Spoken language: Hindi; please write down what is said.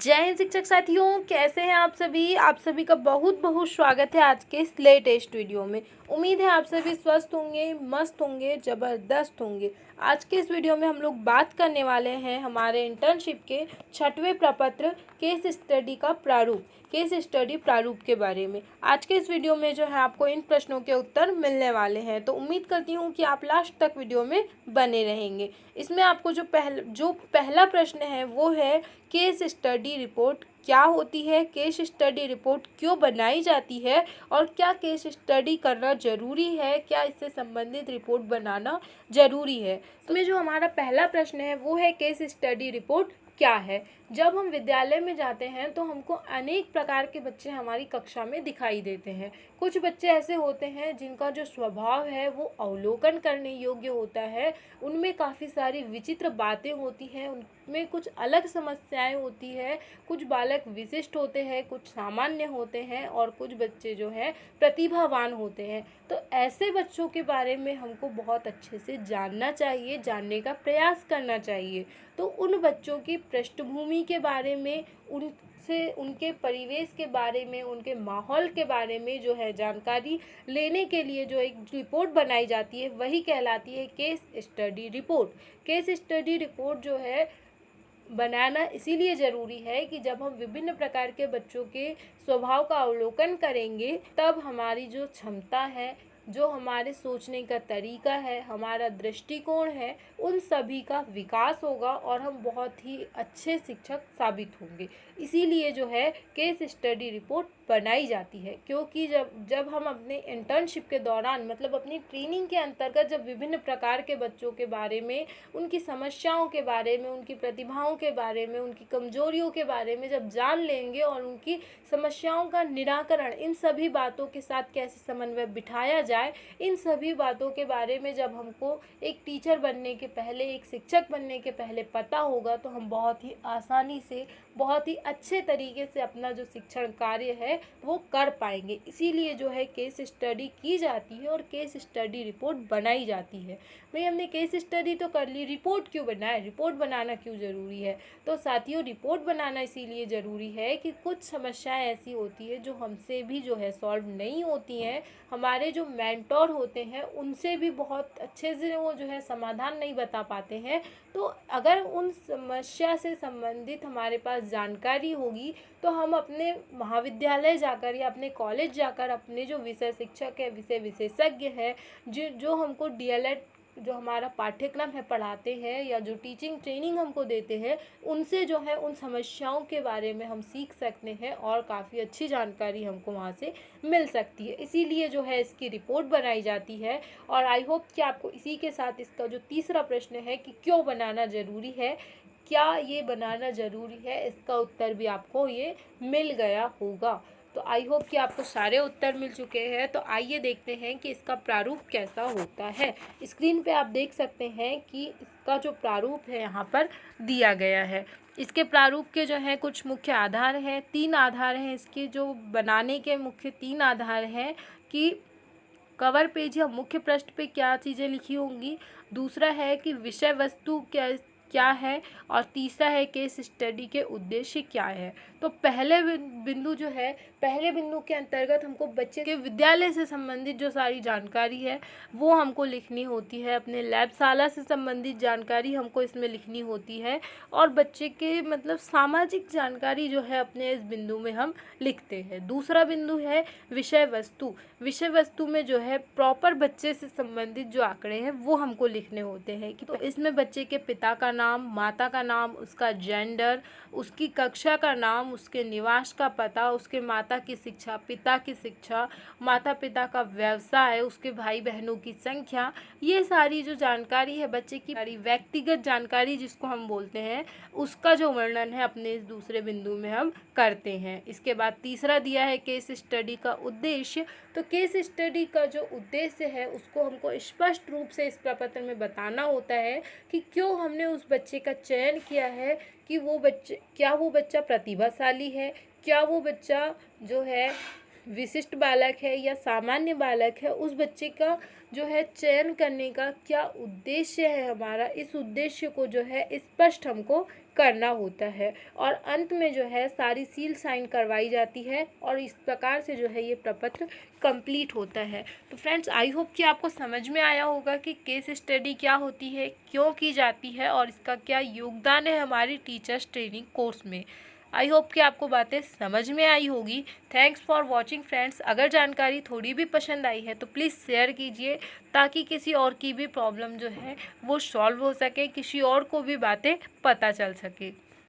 जय हिंद शिक्षक साथियों, कैसे हैं आप सभी का बहुत बहुत स्वागत है आज के इस लेटेस्ट वीडियो में। उम्मीद है आप सभी स्वस्थ होंगे, मस्त होंगे, ज़बरदस्त होंगे। आज के इस वीडियो में हम लोग बात करने वाले हैं हमारे इंटर्नशिप के 6वें प्रपत्र केस स्टडी प्रारूप के बारे में। आज के इस वीडियो में जो है आपको इन प्रश्नों के उत्तर मिलने वाले हैं, तो उम्मीद करती हूँ कि आप लास्ट तक वीडियो में बने रहेंगे। इसमें आपको जो पहला प्रश्न है वो है केस स्टडी रिपोर्ट क्या होती है, केस स्टडी रिपोर्ट क्यों बनाई जाती है और क्या केस स्टडी करना ज़रूरी है, क्या इससे संबंधित रिपोर्ट बनाना ज़रूरी है। इसमें जो हमारा पहला प्रश्न है वो है केस स्टडी रिपोर्ट क्या है। जब हम विद्यालय में जाते हैं तो हमको अनेक प्रकार के बच्चे हमारी कक्षा में दिखाई देते हैं। कुछ बच्चे ऐसे होते हैं जिनका जो स्वभाव है वो अवलोकन करने योग्य होता है, उनमें काफ़ी सारी विचित्र बातें होती हैं, उनमें कुछ अलग समस्याएं होती है। कुछ बालक विशिष्ट होते हैं, कुछ सामान्य होते हैं और कुछ बच्चे जो हैं प्रतिभावान होते हैं। तो ऐसे बच्चों के बारे में हमको बहुत अच्छे से जानना चाहिए, जानने का प्रयास करना चाहिए। तो उन बच्चों की पृष्ठभूमि के बारे में, उनके परिवेश के बारे में, उनके माहौल के बारे में जो है जानकारी लेने के लिए जो एक रिपोर्ट बनाई जाती है वही कहलाती है case study report. Case study report जो है बनाना इसीलिए ज़रूरी है कि जब हम विभिन्न प्रकार के बच्चों के स्वभाव का अवलोकन करेंगे तब हमारी जो क्षमता है, जो हमारे सोचने का तरीका है, हमारा दृष्टिकोण है, उन सभी का विकास होगा और हम बहुत ही अच्छे शिक्षक साबित होंगे। इसीलिए जो है केस स्टडी रिपोर्ट बनाई जाती है, क्योंकि जब हम अपने इंटर्नशिप के दौरान मतलब अपनी ट्रेनिंग के अंतर्गत जब विभिन्न प्रकार के बच्चों के बारे में, उनकी समस्याओं के बारे में, उनकी प्रतिभाओं के बारे में, उनकी कमजोरियों के बारे में जब जान लेंगे और उनकी समस्याओं का निराकरण, इन सभी बातों के साथ कैसे समन्वय बिठाया जाए, इन सभी बातों के बारे में जब हमको एक टीचर बनने के पहले, एक शिक्षक बनने के पहले पता होगा तो हम बहुत ही आसानी से, बहुत ही अच्छे तरीके से अपना जो शिक्षण कार्य है वो कर पाएंगे। इसीलिए जो है केस स्टडी की जाती है और केस स्टडी रिपोर्ट बनाई जाती है। भाई हमने केस स्टडी तो कर ली, रिपोर्ट क्यों बनाए, रिपोर्ट बनाना क्यों ज़रूरी है? तो साथियों, रिपोर्ट बनाना इसीलिए ज़रूरी है कि कुछ समस्याएं ऐसी होती है जो हमसे भी जो है सॉल्व नहीं होती हैं, हमारे जो मेंटोर होते हैं उनसे भी बहुत अच्छे से वो जो है समाधान नहीं बता पाते हैं। तो अगर उन समस्या से संबंधित हमारे पास जानकारी होगी तो हम अपने महाविद्यालय जाकर या अपने कॉलेज जाकर अपने जो विषय शिक्षक है, विषय विशेषज्ञ है, जो हमको डीएलएड जो हमारा पाठ्यक्रम है पढ़ाते हैं या जो टीचिंग ट्रेनिंग हमको देते हैं, उनसे जो है उन समस्याओं के बारे में हम सीख सकते हैं और काफ़ी अच्छी जानकारी हमको वहाँ से मिल सकती है। इसीलिए जो है इसकी रिपोर्ट बनाई जाती है। और आई होप कि आपको इसी के साथ इसका जो तीसरा प्रश्न है कि क्यों बनाना ज़रूरी है, क्या ये बनाना ज़रूरी है, इसका उत्तर भी आपको ये मिल गया होगा। तो आई होप कि आपको सारे उत्तर मिल चुके हैं। तो आइए देखते हैं कि इसका प्रारूप कैसा होता है। स्क्रीन पे आप देख सकते हैं कि इसका जो प्रारूप है यहाँ पर दिया गया है। इसके प्रारूप के जो है कुछ मुख्य आधार हैं, 3 आधार हैं इसके, जो बनाने के मुख्य 3 आधार हैं कि कवर पेज या मुख्य पृष्ठ पे क्या चीज़ें लिखी होंगी, दूसरा है कि विषय वस्तु क्या है और तीसरा है केस स्टडी के उद्देश्य क्या है। तो पहले बिंदु जो है, पहले बिंदु के अंतर्गत हमको बच्चे के विद्यालय से संबंधित जो सारी जानकारी है वो हमको लिखनी होती है, अपने लैबशाला से संबंधित जानकारी हमको इसमें लिखनी होती है और बच्चे के मतलब सामाजिक जानकारी जो है अपने इस बिंदु में हम लिखते हैं। दूसरा बिंदु है विषय वस्तु। विषय वस्तु में जो है प्रॉपर बच्चे से संबंधित जो आंकड़े हैं वो हमको लिखने होते हैं कि तो इसमें बच्चे के पिता का नाम, माता का नाम, उसका जेंडर, उसकी कक्षा का नाम, उसके निवास का पता, उसके माता की शिक्षा, पिता की शिक्षा, माता पिता का व्यवसाय, उसके भाई बहनों की संख्या, ये सारी जो जानकारी है बच्चे की सारी व्यक्तिगत जानकारी जिसको हम बोलते हैं, उसका जो वर्णन है अपने इस दूसरे बिंदु में हम करते हैं। इसके बाद तीसरा दिया है केस स्टडी का उद्देश्य। तो केस स्टडी का जो उद्देश्य है उसको हमको स्पष्ट रूप से इस प्रपत्र में बताना होता है कि क्यों हमने उस बच्चे का चयन किया है, कि क्या वो बच्चा प्रतिभाशाली है, क्या वो बच्चा जो है विशिष्ट बालक है या सामान्य बालक है, उस बच्चे का जो है चयन करने का क्या उद्देश्य है हमारा, इस उद्देश्य को जो है स्पष्ट हमको करना होता है और अंत में जो है सारी सील साइन करवाई जाती है और इस प्रकार से जो है ये प्रपत्र कंप्लीट होता है। तो फ्रेंड्स, आई होप कि आपको समझ में आया होगा कि केस स्टडी क्या होती है, क्यों की जाती है और इसका क्या योगदान है हमारी टीचर्स ट्रेनिंग कोर्स में। आई होप कि आपको बातें समझ में आई होगी। Thanks for watching friends. अगर जानकारी थोड़ी भी पसंद आई है तो प्लीज़ शेयर कीजिए ताकि किसी और की भी प्रॉब्लम जो है वो सॉल्व हो सके, किसी और को भी बातें पता चल सके।